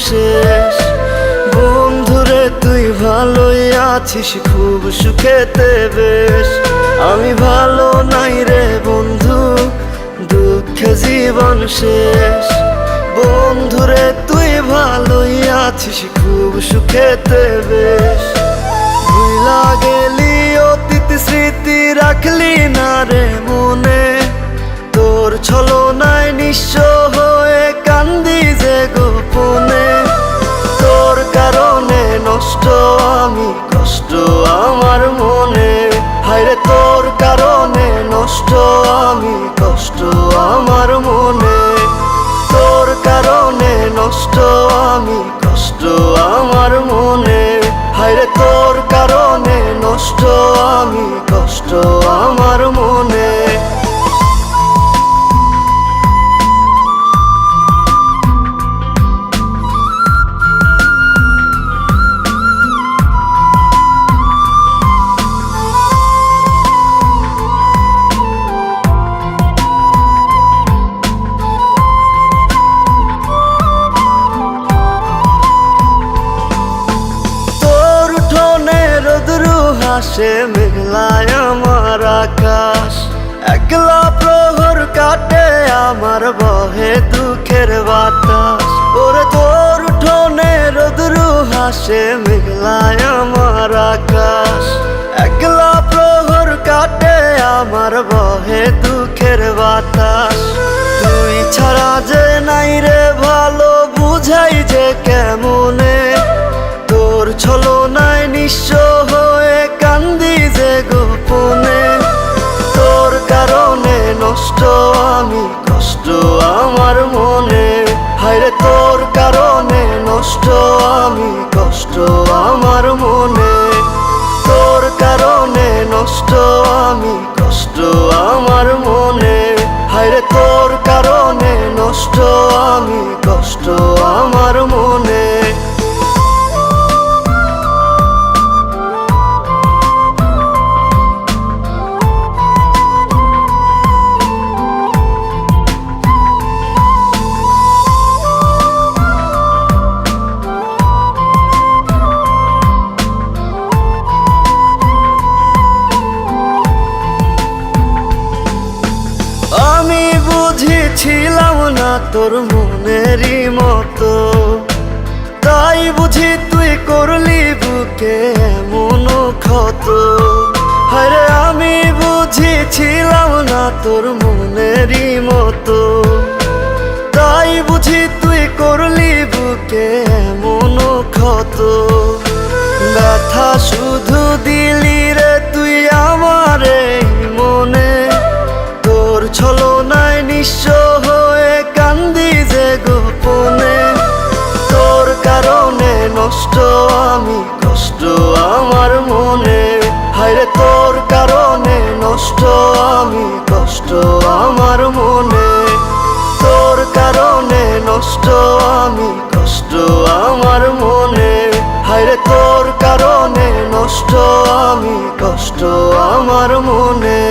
শেষ। বন্ধুরে তুই ভালোই আছিস, খুব সুখেতে বেশ। আমি ভালো নাই রে বন্ধু, দুঃখে জীবন শেষ। বন্ধুরে তুই ভালোই আছিস, খুব সুখেতে বেশ। ভুলা গেলি অতীত স্মৃতি, রাখলি না রে মনে। তোর ছলনায় নিঃস্ব হয়ে কান্দি যে গোপনে। তোর কারণে নষ্ট আমি, কষ্ট আমার মনে। হায়রে তোর কারণে নষ্ট আমি, কষ্ট আমার মনে। তোর কারণে নষ্ট আমি, কষ্ট আমার মনে। হায়রে তোর কারণে নষ্ট আমি, কষ্ট আমার মনে। হাসে মেঘলায় আমার আকাশ, একলা প্রহর কাটে আমার বহে দুঃখের বাতাস। ওরে তোর উঠোনে রোদ্রু হাসে মেঘলায় আমার আকাশ, একলা প্রহর কাটে আমার বহে দুঃখের বাতাস। তুই ছাড়া যে নাই রে ভালো, বুঝাই যে কেমনে। তোর ছলনায় নিঃস্ব হয়ে কান্দি যে গোপনে। তোর কারণে নষ্ট আমি, কষ্ট আমার মনে। হায়রে তোর কারণে নষ্ট আমি, কষ্ট আমার মনে। তোর কারণে নষ্ট আমি, কষ্ট আমার মনে। হায়রে তোর কারণে নষ্ট আমি, কষ্ট আমার মনে। আমি বুঝেছিলাম না তোর মনেরই মতো, তাই বুঝি তুই করলি বুকে এমন ক্ষত। হায়রে আমি বুঝেছিলাম না তোর মনেরই মতো, তাই বুঝি তুই করলি বুকে এমন ক্ষত। ব্যথা শুধু দিলি রে তুই আমার এই মনে। তোর ছলনায় নিঃস্ব হয়ে কান্দি যে গোপনে। তোর কারণে নষ্ট আমি, কষ্ট আমার মনে। হায়রে তোর কারণে নষ্ট আমি, কষ্ট আমার মনে। তোর কারণে নষ্ট আমি, কষ্ট আমার মনে। হায়রে তোর কারণে নষ্ট আমি, কষ্ট আমার মনে।